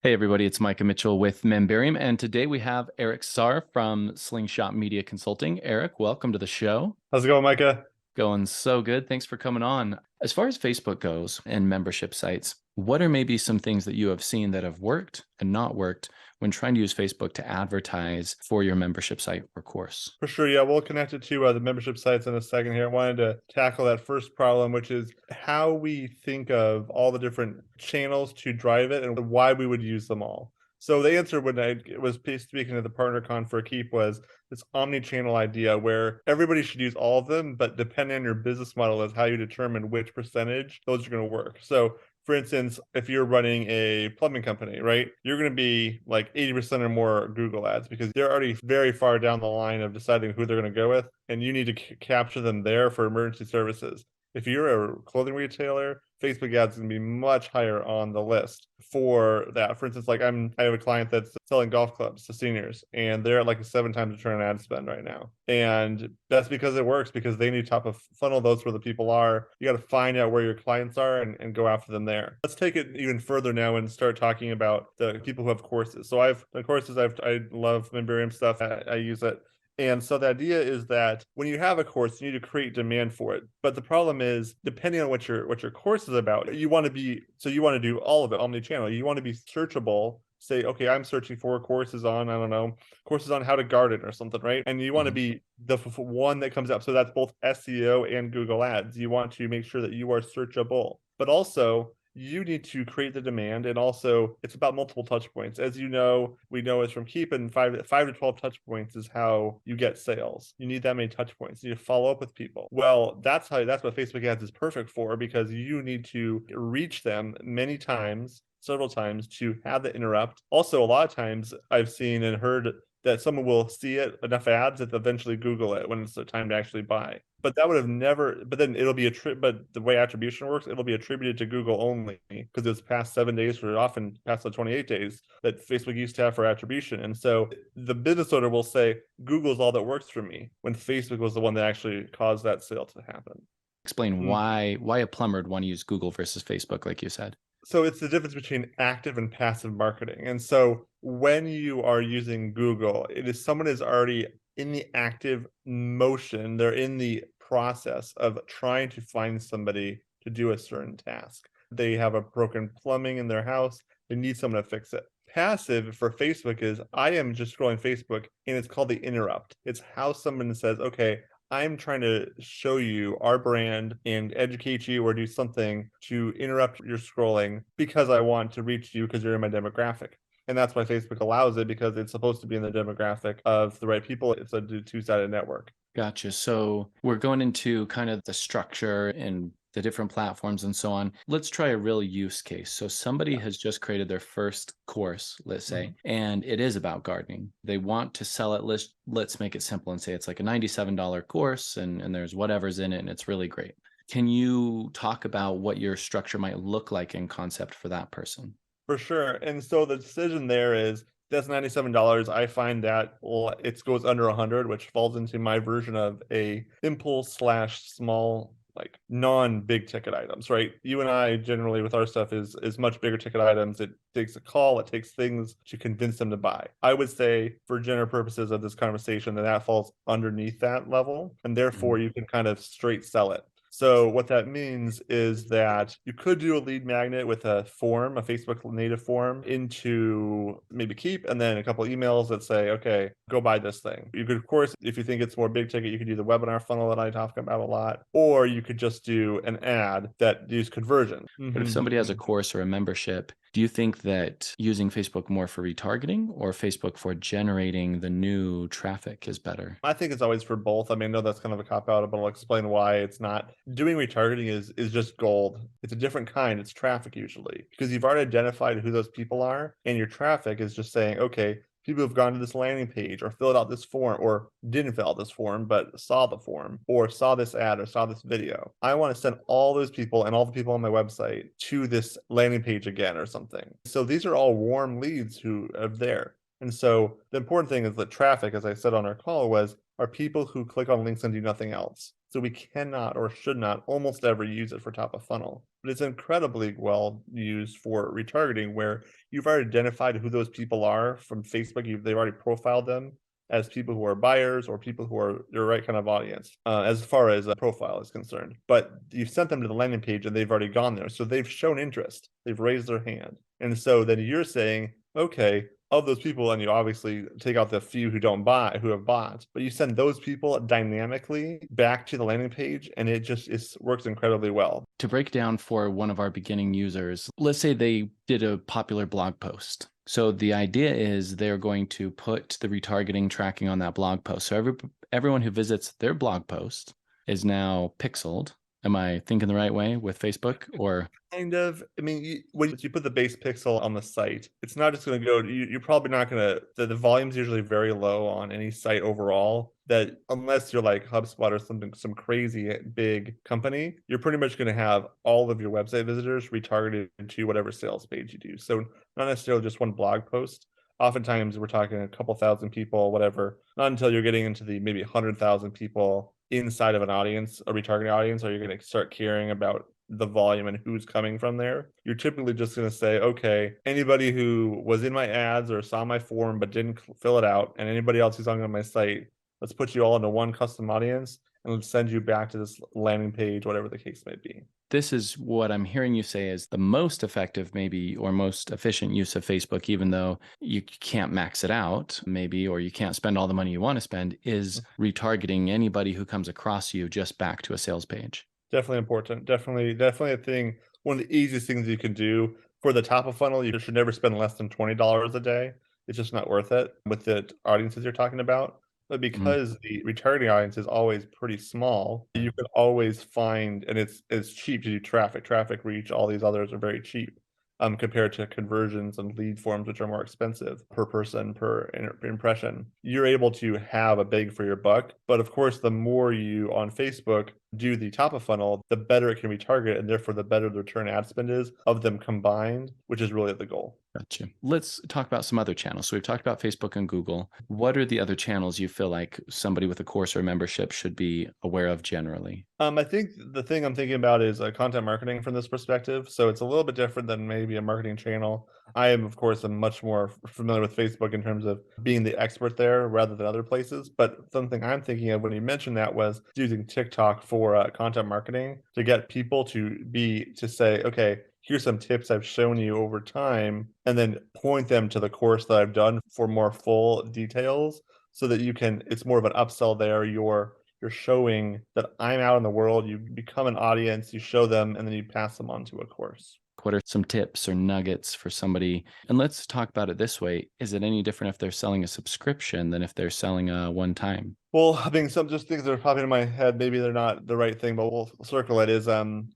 Hey everybody, it's Micah Mitchell with Membarium, and today we have Eric Saar from Slingshot Media Consulting. Eric, welcome to the show. How's it going, Micah? Going so good. Thanks for coming on. As far as Facebook goes and membership sites, what are maybe some things that you have seen that have worked and not worked when trying to use Facebook to advertise for your membership site or course? For sure, yeah, we'll connect it to the membership sites in a second here. I wanted to tackle that first problem, which is how we think of all the different channels to drive it and why we would use them all. So the answer when I was speaking to the PartnerCon for Keep was this omni-channel idea where everybody should use all of them, but depending on your business model is how you determine which percentage those are going to work. So for instance, if you're running a plumbing company, right, you're going to be like 80% or more Google ads because they're already very far down the line of deciding who they're going to go with, and you need to capture them there for emergency services. If you're a clothing retailer, Facebook ads is going to be much higher on the list for that. For instance, like I have a client that's selling golf clubs to seniors, and they're at like a 7 times return on ad spend right now. And that's because it works because they need top of funnel those where the people are. You got to find out where your clients are and go after them there. Let's take it even further now and start talking about the people who have courses. So I've the courses I love Membarium stuff. I use it. And so the idea is that when you have a course, you need to create demand for it. But the problem is, depending on what your course is about, you want to do all of it omni-channel. You want to be searchable. Say, okay, I'm searching for courses on, I don't know, courses on how to garden or something, right? And you want to Mhm. be the one that comes up. So that's both SEO and Google Ads. You want to make sure that you are searchable, but also you need to create the demand, and also it's about multiple touch points. As you know, we know it's from keeping five to 12 touch points is how you get sales. You need that many touch points. You need to follow up with people. Well, that's what Facebook ads is perfect for, because you need to reach them many times, several times, to have the interrupt. Also, a lot of times I've seen and heard that someone will see it enough ads that they'll eventually Google it when it's the time to actually buy. But that would have never. But then it'll be but the way attribution works, it'll be attributed to Google only because it's past 7 days, or often past the 28 days that Facebook used to have for attribution. And so the business owner will say Google's all that works for me, when Facebook was the one that actually caused that sale to happen. Explain Mm. why a plumber would want to use Google versus Facebook, like you said. So it's the difference between active and passive marketing. And so when you are using Google, it is someone is already in the active motion. They're in the process of trying to find somebody to do a certain task. They have a broken plumbing in their house. They need someone to fix it. Passive for Facebook is I am just scrolling Facebook, and it's called the interrupt. It's how someone says, okay, I'm trying to show you our brand and educate you or do something to interrupt your scrolling because I want to reach you because you're in my demographic. And that's why Facebook allows it, because it's supposed to be in the demographic of the right people. It's a two-sided network. Gotcha. So we're going into kind of the structure and the different platforms and so on. Let's try a real use case. So somebody has just created their first course, let's say, Mhm. and it is about gardening. They want to sell it. Let's make it simple and say it's like a $97 course and there's whatever's in it and it's really great. Can you talk about what your structure might look like in concept for that person? For sure. And so the decision there is that's $97. I find that it goes under 100, which falls into my version of a impulse slash small, like non big ticket items, right? You and I generally with our stuff is much bigger ticket items. It takes a call, it takes things to convince them to buy. I would say for general purposes of this conversation that falls underneath that level, and therefore Mhm. you can kind of straight sell it. So what that means is that you could do a lead magnet with a form, a Facebook native form, into maybe Keep, and then a couple emails that say, okay, go buy this thing. You could, of course, if you think it's more big ticket, you could do the webinar funnel that I talk about a lot, or you could just do an ad that use conversion. But if somebody has a course or a membership, do you think that using Facebook more for retargeting or Facebook for generating the new traffic is better? I think it's always for both. I mean, I know that's kind of a cop out, but I'll explain why it's not. Doing retargeting is just gold. It's a different kind. It's traffic usually, because you've already identified who those people are, and your traffic is just saying, okay, people have gone to this landing page or filled out this form or didn't fill out this form but saw the form or saw this ad or saw this video. I want to send all those people and all the people on my website to this landing page again or something. So these are all warm leads who are there. And so the important thing is that traffic, as I said on our call, are people who click on links and do nothing else. So we cannot or should not almost ever use it for top of funnel. But it's incredibly well used for retargeting, where you've already identified who those people are from Facebook. They've already profiled them as people who are buyers or people who are your right kind of audience, as far as a profile is concerned. But you've sent them to the landing page and they've already gone there. So they've shown interest, they've raised their hand. And so then you're saying, okay, of those people, and you obviously take out the few who don't buy, who have bought, but you send those people dynamically back to the landing page, and it just works incredibly well. To break down for one of our beginning users, let's say they did a popular blog post. So the idea is they're going to put the retargeting tracking on that blog post. So everyone who visits their blog post is now pixeled. Am I thinking the right way with Facebook? Or Kind of. I mean, when you put the base pixel on the site, it's not just going to go. You're probably not going to. The volume's usually very low on any site overall. That unless you're like HubSpot or something, some crazy big company, you're pretty much going to have all of your website visitors retargeted to whatever sales page you do. So not necessarily just one blog post. Oftentimes we're talking a couple thousand people, whatever. Not until you're getting into the maybe 100,000 people inside of an audience, a retargeting audience, are you going to start caring about the volume and who's coming from there. You're typically just going to say, okay, anybody who was in my ads or saw my form but didn't fill it out, and anybody else who's on my site, let's put you all into one custom audience and let's send you back to this landing page, whatever the case may be. This is what I'm hearing you say is the most effective, maybe, or most efficient use of Facebook, even though you can't max it out, maybe, or you can't spend all the money you want to spend, is retargeting anybody who comes across you just back to a sales page. Definitely important. Definitely a thing. One of the easiest things you can do for the top of funnel, you should never spend less than $20 a day. It's just not worth it with the audiences you're talking about. But because the retargeting audience is always pretty small, you can always find, and it's cheap to do traffic reach. All these others are very cheap. Compared to conversions and lead forms, which are more expensive per person, per impression. You're able to have a bang for your buck. But of course, the more you on Facebook do the top of funnel, the better it can retarget, and therefore the better the return ad spend is of them combined, which is really the goal. Gotcha. Let's talk about some other channels. So we've talked about Facebook and Google. What are the other channels you feel like somebody with a course or membership should be aware of generally? I think the thing I'm thinking about is content marketing from this perspective. So it's a little bit different than maybe a marketing channel. I am, of course, I'm much more familiar with Facebook in terms of being the expert there rather than other places. But something I'm thinking of when you mentioned that was using TikTok for content marketing to get people to say, okay, here's some tips I've shown you over time, and then point them to the course that I've done for more full details so that it's more of an upsell there. You're showing that I'm out in the world, you become an audience, you show them, and then you pass them on to a course. What are some tips or nuggets for somebody? And let's talk about it this way. Is it any different if they're selling a subscription than if they're selling a one time? Well, I mean, some just things that are popping in my head, maybe they're not the right thing, but we'll circle it, is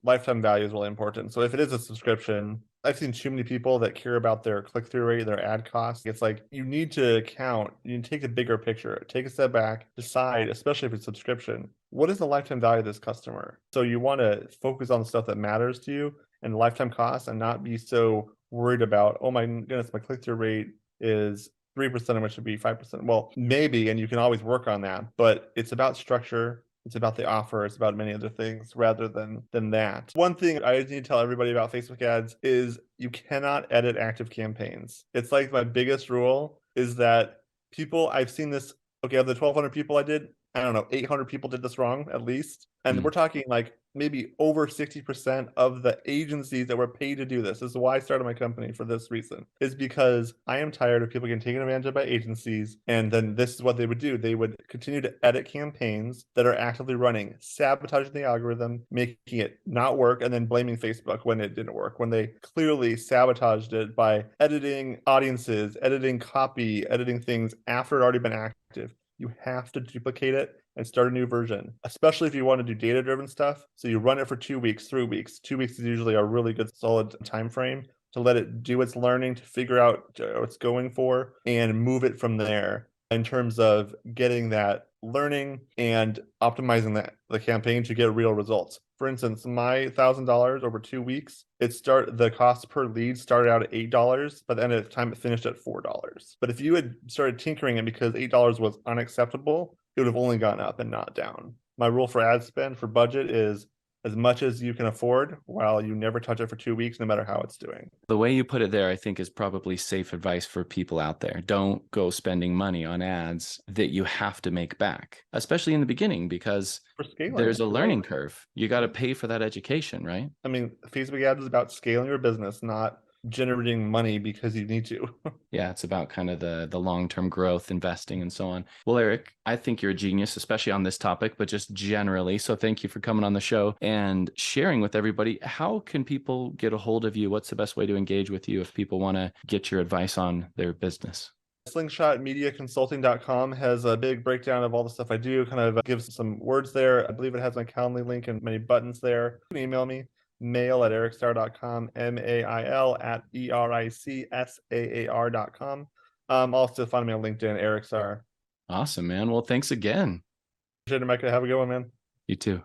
lifetime value is really important. So if it is a subscription, I've seen too many people that care about their click-through rate, their ad costs. It's like you need to take the bigger picture, take a step back, decide, especially if it's subscription, what is the lifetime value of this customer? So you want to focus on the stuff that matters to you and lifetime costs, and not be so worried about, oh my goodness, my click-through rate is 3% of which should be 5%. Well, maybe, and you can always work on that, but it's about structure. It's about the offer. It's about many other things rather than that. One thing I need to tell everybody about Facebook ads is you cannot edit active campaigns. It's like my biggest rule is that I've seen this, okay, of the 1,200 people I did, I don't know, 800 people did this wrong at least. And we're talking like maybe over 60% of the agencies that were paid to do this. This is why I started my company, for this reason, is because I am tired of people getting taken advantage of by agencies. And then this is what they would do. They would continue to edit campaigns that are actively running, sabotaging the algorithm, making it not work, and then blaming Facebook when it didn't work, when they clearly sabotaged it by editing audiences, editing copy, editing things after it already been active. You have to duplicate it and start a new version, especially if you want to do data-driven stuff. So you run it for 2 weeks, 3 weeks. 2 weeks is usually a really good solid time frame to let it do its learning, to figure out what it's going for, and move it from there in terms of getting that learning and optimizing the campaign to get real results. For instance, my $1,000 over 2 weeks, the cost per lead started out at $8. By the end of the time, it finished at $4. But if you had started tinkering it because $8 was unacceptable, it would have only gone up and not down. My rule for ad spend for budget is as much as you can afford while you never touch it for 2 weeks, no matter how it's doing. The way you put it there, I think, is probably safe advice for people out there. Don't go spending money on ads that you have to make back, especially in the beginning, because For scaling there's it, a you're learning right. curve. You got to pay for that education, right? I mean, Facebook ads is about scaling your business, not generating money because you need to. Yeah, it's about kind of the long-term growth, investing, and so on. Well, Eric, I think you're a genius, especially on this topic, but just generally. So thank you for coming on the show and sharing with everybody. How can people get a hold of you? What's the best way to engage with you if people want to get your advice on their business? Slingshotmediaconsulting.com has a big breakdown of all the stuff I do, kind of gives some words there. I believe it has my Calendly link and many buttons there. You can email me, mail@ericssaar.com, mail at ericsaar.com. Also find me on LinkedIn, Eric Saar. Awesome, man. Well, thanks again. Appreciate it, Micah. Have a good one, man. You too.